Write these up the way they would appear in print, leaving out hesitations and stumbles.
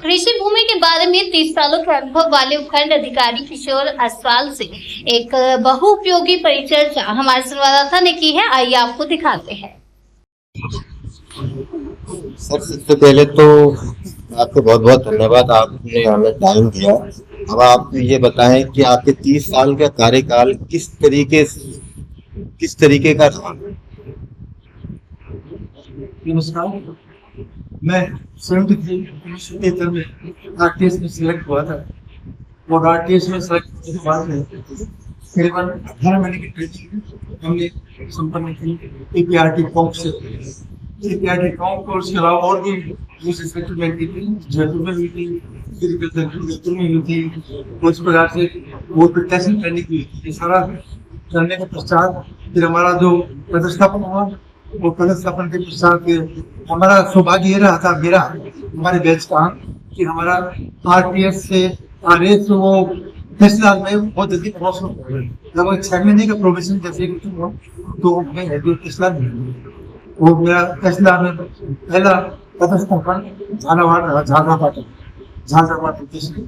कृषि भूमि के बारे में 30 सालों के अनुभव वाले उपखंड अधिकारी किशोर असवाल से एक बहुउपयोगी परिचर्चा हमारे संवाददाता ने की है। आइए आपको दिखाते हैं। सर, सबसे पहले तो आपको बहुत बहुत धन्यवाद, आपने हमें टाइम दिया। अब आप ये बताएं कि आपके 30 साल का कार्यकाल किस तरीके का रहा। नमस्कार। मैं 73 में आरटीएस में सिलेक्ट हुआ था और आरटीएस में सिलेक्ट होने के बाद में करीबन 18 महीने की ट्रेनिंग हमने संपन्न की एपीआरटी कॉम्प से। एपीआरटी कॉम्प और उसके अलावा और भी दूसरी सेक्टर की थी, जयपुर में हुई थी, जयपुर में हुई थी। उस प्रकार से वो टेस्टिंग ट्रेनिंग हुई थी। ये सारा करने के पश्चात फिर हमारा जो प्रतिस्थापन हुआ, वो प्रतिस्थापन के पश्चात हमारा सौभाग्य ये रहा था, मेरा हमारे बैच का, कि हमारा आरटीएस से आरएस वो तहसीलदार में बहुत जल्दी प्रमोशन हो गया। लगभग 6 महीने का प्रोबेशन जैसे हुआ तो मैं तहसीलदार वो मेरा तहसीलदार में पहला प्रतिस्थापन झालावाड़ रहा, झालरापाटन तहसील।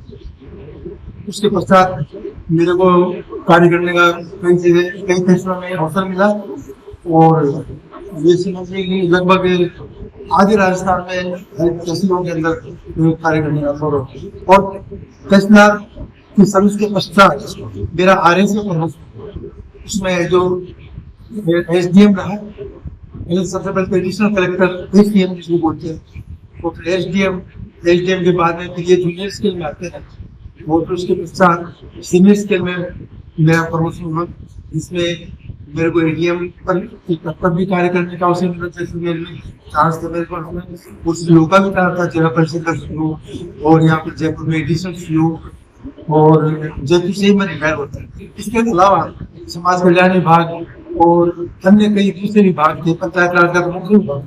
उसके पश्चात मेरे को कार्य करने का कई तहसीलों में अवसर मिला और ये समझिए कि लगभग आधे राजस्थान में तहसीलों के अंदर कार्य करने का अवसर हो। और तहसीलदार की सर्विस के पश्चात मेरा आरएस में प्रमोशन, उसमें जो एसडीएम रहा, सबसे पहले एडिशनल कलेक्टर एसडीएम जिसको बोलते हैं, और फिर एसडीएम के बाद में फिर ये जूनियर स्केल में आते हैं और फिर उसके पश्चात सीनियर स्केल में मेरा प्रमोशन हुआ, जिसमें मेरे को एडीएम पर भी कार्य करने का अवसर मिला। जैसे चांस था मेरे को उस लोका भी था, जिला परिषद का सीओ, और यहाँ पर जयपुर में एडिशनल सीओ, और जयपुर से ही मैं रिटायर होता है। इसके अलावा समाज कल्याण विभाग और अन्य कई दूसरे विभाग थे, पंचायत राज का मुख्य विभाग,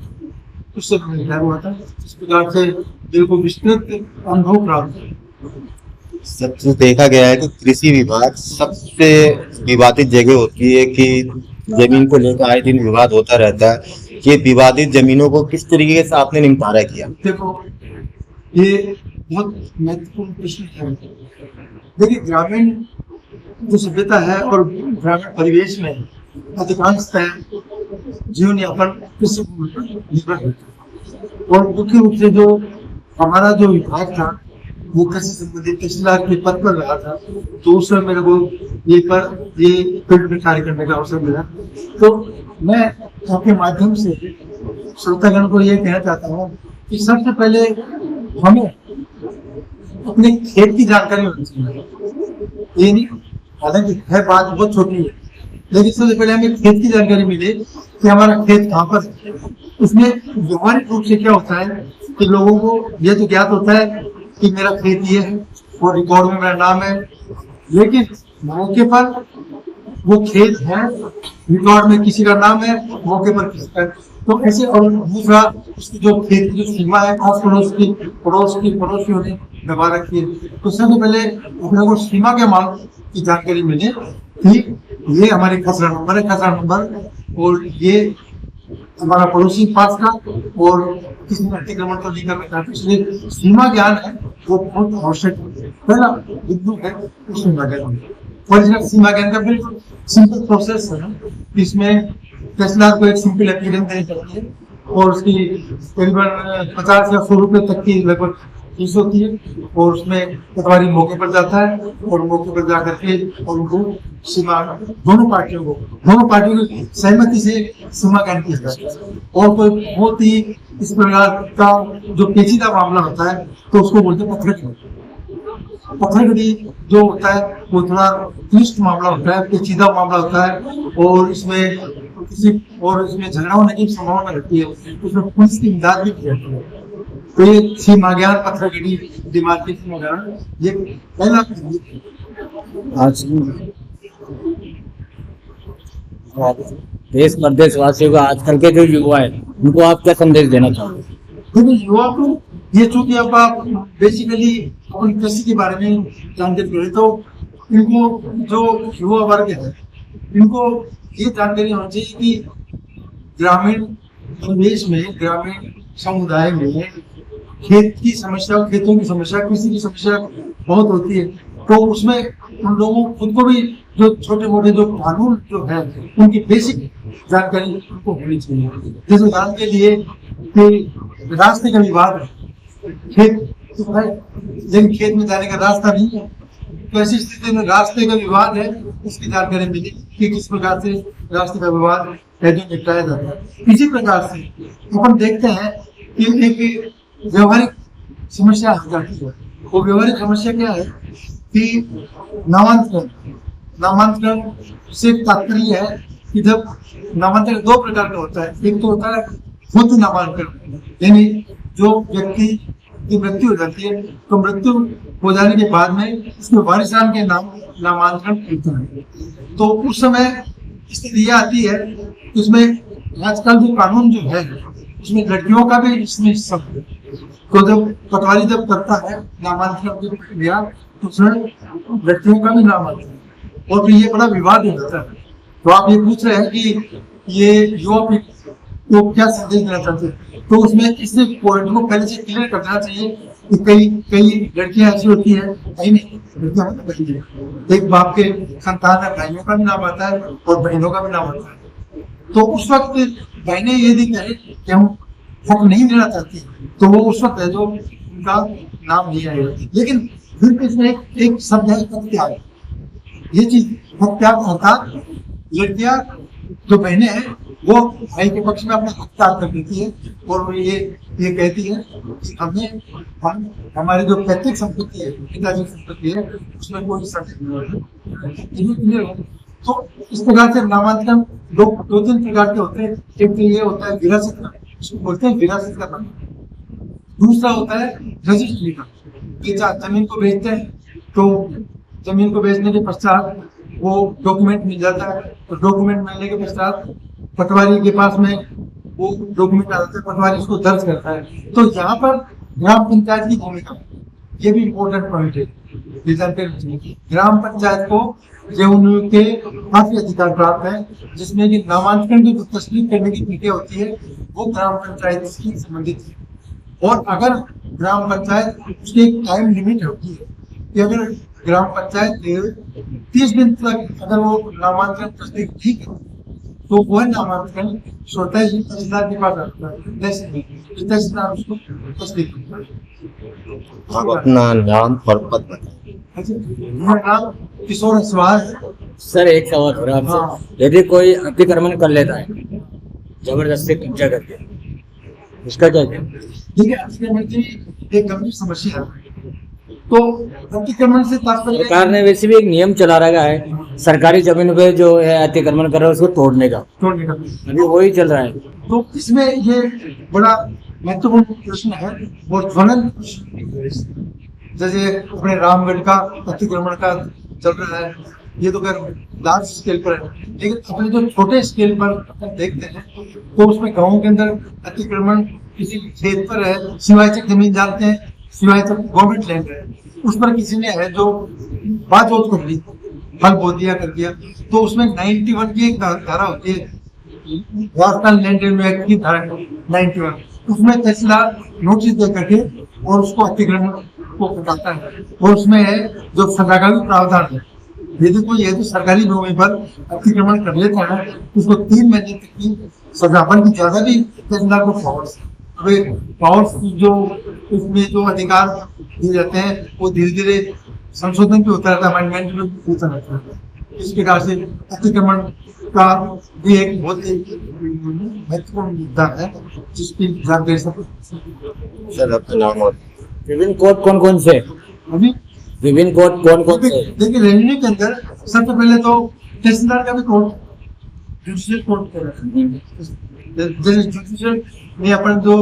उससे मैं रिटायर हुआ था। इस प्रकार से मेरे को विस्तृत अनुभव प्राप्त। सबसे देखा गया है कि कृषि विभाग सबसे विवादित जगह होती है, कि जमीन को लेकर आए दिन विवाद होता रहता है। ये विवादित जमीनों को किस तरीके से आपने निपटारा किया? देखो, ये बहुत महत्वपूर्ण प्रश्न है। देखिए, ग्रामीण जो सभ्यता है और ग्रामीण परिवेश में अधिकांशतः जीवन यापन कृषि पर निर्भर होता है। और मुख्य रूप से जो हमारा जो विभाग था वो कृषि संबंधित तहसीलदार के पद पर रहा था, तो उस समय मेरे को ये फील्ड में कार्य करने का अवसर मिला। तो मैं आपके माध्यम से श्रोतागण को ये कहना चाहता हूँ कि सबसे पहले हमें अपने खेत की जानकारी होनी चाहिए। ये नहीं, हालांकि है बात बहुत छोटी है, लेकिन सबसे पहले हमें खेत की जानकारी मिले कि हमारा खेत कहाँ पर है। उसमें व्यवहारिक रूप से क्या होता है कि लोगों को यह तो ज्ञात होता है कि मेरा खेत ये है और रिकॉर्ड में मेरा नाम है, लेकिन मौके पर वो खेत है, रिकॉर्ड में किसी का नाम है, मौके पर किसी का। तो ऐसे, और दूसरा उसकी जो खेत की जो सीमा है, आस पड़ोसियों ने दबा रखी है। तो सबसे पहले अपने को सीमा के मान की जानकारी मिले कि ये हमारे खसरा नंबर और ये हमारा पड़ोसी पास का, और किसी में अतिक्रमण तो नहीं करना चाहते, इसलिए सीमा ज्ञान है वो बहुत आवश्यक है। पहला बिंदु है सीमा ज्ञान। और सीमा ज्ञान का बिल्कुल सिंपल प्रोसेस है। इसमें तहसीलदार को एक सिंपल एप्लीकेशन देनी चाहिए और उसकी करीबन 50 या 100 रुपए तक की लगभग फीस होती है, और उसमें पटवारी मौके पर जाता है और मौके पर जाकर के और उनको सीमा दोनों पार्टियों की सहमति से सीमा ज्ञान किया जाता है। और कोई बहुत ही इस प्रकार का जो पेचीदा मामला होता है तो उसको बोलते हैं पत्थरगढ़ी जो होता है वो थोड़ा क्लिष्ट मामला होता है, पेचीदा मामला होता है, और इसमें झगड़ा होने की संभावना रहती है, उसमें पुलिस की इमदाद भी की जाती है। तो ये सीमा ज्ञान, पत्थरगढ़ी, डिमार्केशन वगैरह, ये पहला आज देश मध्य वासियों को, आजकल के जो युवा है, उनको आप क्या संदेश देना चाहोगे? देखिए, युवा को ये, चूंकि अब आप बेसिकली अपनी कृषि के बारे में जानकारी करें, तो इनको जो युवा वर्ग है, इनको ये जानकारी होनी चाहिए कि ग्रामीण परिवेश में, ग्रामीण समुदाय में खेत की समस्या, खेतों की समस्या, कृषि की समस्या बहुत होती है, तो उसमें उन लोगों खुद को भी जो छोटे मोटे जो कानून जो है उनकी बेसिक जानकारी उनको होनी चाहिए। जैसे उदाहरण के लिए कि रास्ते का विवाद है, खेत तो है लेकिन खेत में जाने का रास्ता नहीं है, तो ऐसी स्थिति में रास्ते का विवाद है, इसकी जानकारी मिली कि किस प्रकार से रास्ते का विवाद है जो निपटाया जाता है। इसी प्रकार से अपन देखते हैं कि एक व्यवहारिक समस्या हो जाती है। वो व्यवहारिक समस्या क्या है कि नामांतरण से तात्पर्य है कि जब नामांतरण दो प्रकार का होता है, एक तो होता है खुद नामांतरण, यानी जो व्यक्ति की मृत्यु हो जाती है तो मृत्यु हो जाने के बाद में उसमें वारिसान के नाम नामांतरण होता है। तो उस समय स्थिति यह आती है कि उसमें आजकल जो कानून जो है उसमें लड़कियों का भी इसमें हिस्सा है। तो जब पटवारी जब करता है नामांतरण की प्रक्रिया तो उसमें लड़कियों का भी नामांतरण, और फिर ये बड़ा विवाद हो जाता है। तो आप ये पूछ रहे हैं कि ये युवा पीढ़ी को क्या संदेश देना चाहते हैं, तो उसमें इस पॉइंट को पहले से क्लियर कर देना चाहिए कि कई लड़कियां ऐसी होती है, कहीं नहीं लड़कियां मतलब बहन है, एक बाप के संतान है, भाइयों का भी नाम आता है और बहनों का भी नाम आता है। तो उस वक्त बहनें यदि कहे कि हम हक नहीं देना चाहती तो वो उस वक्त है जो उनका नाम नहीं आएगा। लेकिन फिर इसमें एक शब्द है हत्याग, ये चीज हत्याग अर्थात लड़कियां जो बहनें हैं वो भाई के पक्ष में अपना हत्याग कर देती है और वो ये कहती है कि हम हमारी जो पैतृक संपत्ति है, पिताजी की संपत्ति है, उसमें कोई हिस्सा नहीं है। तो इस प्रकार से नामांतरण दो तीन प्रकार के होते हैं। एक तो ये होता है विरासत का, उसको बोलते हैं विरासत का नाम। दूसरा होता है रजिस्ट्री का, कि जमीन को बेचते हैं तो जमीन को बेचने के पश्चात वो डॉक्यूमेंट मिल जाता है, तो डॉक्यूमेंट मिलने के पश्चात पटवारी के पास में वो डॉक्यूमेंट आ जाता है, पटवारी उसको दर्ज करता है। तो यहाँ पर ग्राम पंचायत की भूमिका, ये भी इम्पोर्टेंट पॉइंट है। ग्राम पंचायत को जो उनके काफी अधिकार प्राप्त है, जिसमें कि नामांकन की तस्दीक करने की प्रक्रिया होती है वो ग्राम पंचायत से संबंधित है। और अगर ग्राम पंचायत उसकी एक टाइम लिमिट होती है कि अगर ग्राम पंचायत 30 दिन तक अगर वो नामांकन तस्दीक ठीक है तो वह नामांकन स्वतः ही तहसीलदार के पास आता है, तहसीलदार उसको तस्दीक करता है। आप अपना नाम और पद बताएं। मेरा नाम किशोर अस्वाल है। सर एक सवाल हो रहा है आपसे, यदि कोई अतिक्रमण कर लेता है जबरदस्ती कब्जा करके, इसका क्या कहना है? देखिए अतिक्रमण की एक गंभीर समस्या है। तो अतिक्रमण से तात्पर्य सरकार ने वैसे भी एक नियम चला रखा है सरकारी जमीन पे जो है अतिक्रमण कर रहा है उसको तोड़ने का, तोड़ने का, अभी वही चल रहा है। तो इसमें ये बड़ा महत्वपूर्ण प्रश्न है और ज्वलंत प्रश्न है। जैसे अपने रामगढ़ का अतिक्रमण का चल रहा है, ये तो खैर लार्ज स्केल पर है, लेकिन अपने जो छोटे स्केल पर अपन देखते हैं तो उसमें गाँव के अंदर अतिक्रमण किसी खेत पर है, सिवाय तक जमीन जानते हैं, सिवाय तक गवर्नमेंट लैंड है, उस पर किसी ने है जो बात कर ली, फल बो दिया कर दिया, तो उसमें 91 की एक धारा होती है, राजस्थान लैंड रेवेन्यू एक्ट की धारा 91, उसमें तहसीलदार नोटिस दे करके और उसको अतिक्रमण को हटाता है। और उसमें है जो सजा का भी प्रावधान है, यदि कोई है तो सरकारी भूमि पर अतिक्रमण कर लेता है उसको 3 महीने तक की सजा, बल्कि ज्यादा भी तहसीलदार को पावर्स जो इसमें जो अधिकार दिए जाते हैं वो धीरे धीरे संशोधन भी होता रहता है, अमेंडमेंट भी होता रहता है। इस प्रकार से अतिक्रमण का भी एक बहुत ही महत्वपूर्ण मुद्दा है जिसकी जानकारी सब सर आपका नाम और विभिन्न कोड कौन कौन से, अभी विभिन्न कोड कौन कौन से? देखिए रेवेन्यू के अंदर सबसे पहले तो तहसीलदार का भी कोड, जुडिशियल कोड जैसे जुडिशियल में अपन जो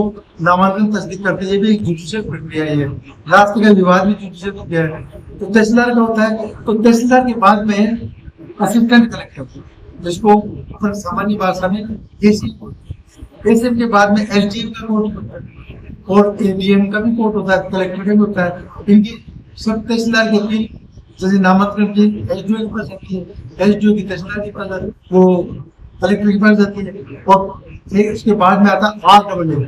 नामांकन तस्दीक करते हैं ये भी एक जुडिशियल प्रक्रिया है, राष्ट्र का विवाद भी जुडिशियल प्रक्रिया है। तो तहसीलदार का होता है, तो तहसीलदार के बाद में असिस्टेंट कलेक्टर, जिसको अपन सामान्य भाषा में एसीएम के बाद में एसडीएम का कोड होता है और एडीएम का भी कोड होता है, कलेक्टर का भी होता है। इनकी सब तहसीलदार की अपनी जैसे नामांकन की एसडीओ के पास जाती है, एसडीओ की तहसीलदार के पास जाती है, वो कलेक्टर के पास जाती है। और फिर उसके बाद में आता RAA,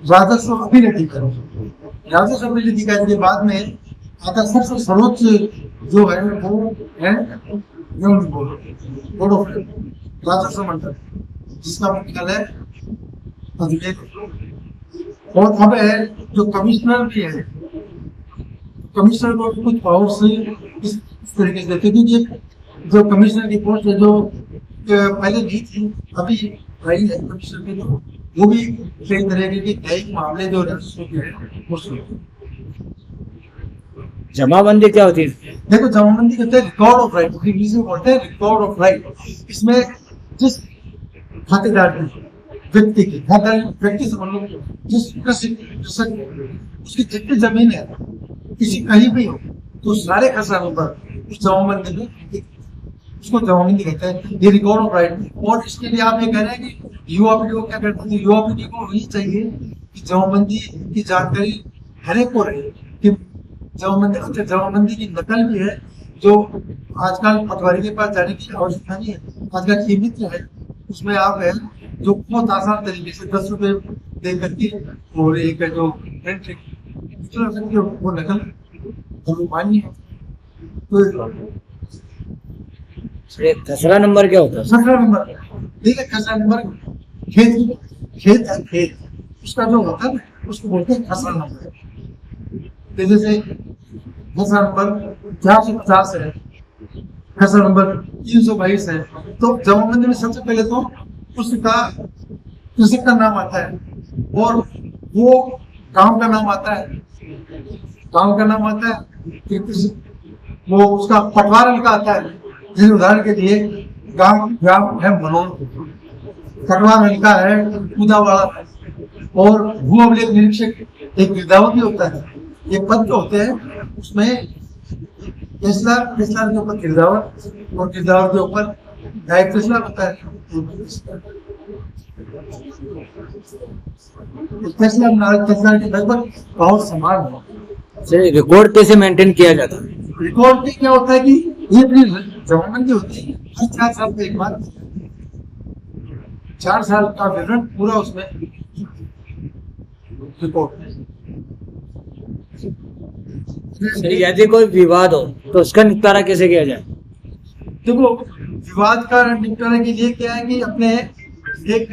राजस्व अभिलेखीकरण। राजस्व समिति अधिकारी के बाद में आता सबसे सर्वोच्च जो है वो है बोर्ड ऑफ राजस्व मंडल, जिसका मुख्यालय अजमेर है। और अब है जो कमिश्नर भी है, कमिश्नर को कुछ पावर्स इस तरीके से देते हैं, क्योंकि जो कमिश्नर की पोस्ट है जो पहले नहीं थी अभी आई है कमिश्नर की, वो भी कई तरह के न्यायिक मामले जो राजस्व के हैं वो सुनते हैं। जमाबंदी क्या होती है? देखो जमाबंदी कहते हैं रिकॉर्ड ऑफ राइट, इंग्लिश में बोलते हैं रिकॉर्ड ऑफ राइट। इसमें जिस खातेदार की व्यक्ति की व्यक्ति से मतलब जिस कृषक उसकी जितनी जमीन है किसी कहीं भी हो तो सारे खसारों पर उस जमाबंदी में उसको जमाबंदी कहते हैं, ये रिकॉर्ड ऑफ राइट। और इसके लिए आप ये कह रहे हैं कि युवा पीढ़ी को क्या करते हैं, युवा पीढ़ी को यही चाहिए कि जमाबंदी की जानकारी हर एक को रहे कि जमाबंदी की नकल भी है, जो आजकल पटवारी के पास जाने की आवश्यकता नहीं है। आजकल ई-मित्र है, उसमें आप है जो बहुत आसान तरीके से 10 रुपए दे करके और एक है जो प्रिंट वो नकल मान्य है। तो खसरा नंबर क्या होता है? खसरा नंबर, ठीक है, खसरा नंबर खेत है, खेत उसका जो होता है ना उसको बोलते हैं खसरा नंबर। जैसे खसरा नंबर 450 है, खसरा नंबर 322 है, तो जमाबंदी में सबसे पहले तो उसका कृषक का नाम आता है और वो गांव का नाम आता है, गांव का नाम आता है, वो उसका पटवारा लिखा आता है। जैसे उदाहरण के लिए गांव है मनोर, पटवारा लिखा है उदावाड़ा और भू अभिलेख निरीक्षक एक गिरदावर भी होता है। ये पद जो होते हैं उसमें तहसीलदार के ऊपर गिरदावर और गिरदावर के ऊपर नायब तहसीलदार होता है। तहसीलदार के लगभग बहुत समान है। रिकॉर्ड कैसे मेंटेन किया जाता है? रिकॉर्ड में क्या होता है कि ये अपनी जमाबंदी होती है हर 4 साल में एक बार, 4 साल का विवरण पूरा उसमें रिकॉर्ड। यदि कोई विवाद हो तो उसका निपटारा कैसे किया जाए? देखो विवाद का निपटारे के लिए क्या है कि अपने एक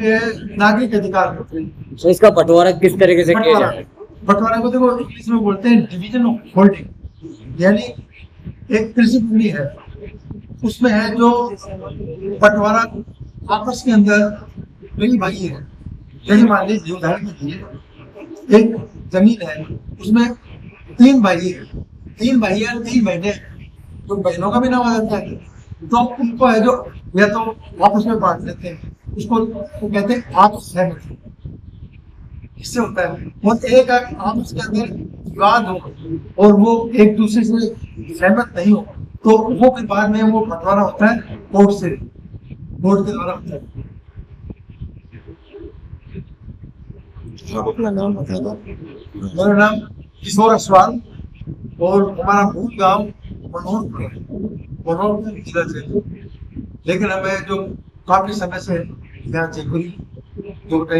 नागरिक अधिकार होते हैं। तो इसका बंटवारा किस तरीके से किया जाए? बंटवारा को देखो इंग्लिश में बोलते हैं डिवीजन ऑफ होल्डिंग, यानी एक कृषि भूमि है उसमें है जो बंटवारा आपस के अंदर कई भाई है। जैसे मान लीजिए उदाहरण के लिए एक जमीन है उसमें 3 भाई है, 3 भाई है 3 बहनें, तो बहनों का भी नाम आ जाता है, तो उनको है जो या तो आपस में बांट लेते हैं, उसको तो कहते हैं आपस सहमति। इससे होता है और एक आपस के अंदर विवाद हो और वो एक दूसरे से सहमत नहीं हो तो वो फिर बाद में वो बंटवारा होता है कोर्ट से, कोर्ट के द्वारा होता है। अपना नाम बता दो। मेरा नाम किशोर असवाल और हमारा मूल गांव मनोहरपुर है, मनोहरपुर जिला से, लेकिन हमें जो काफी समय से यहाँ चेकुरी जो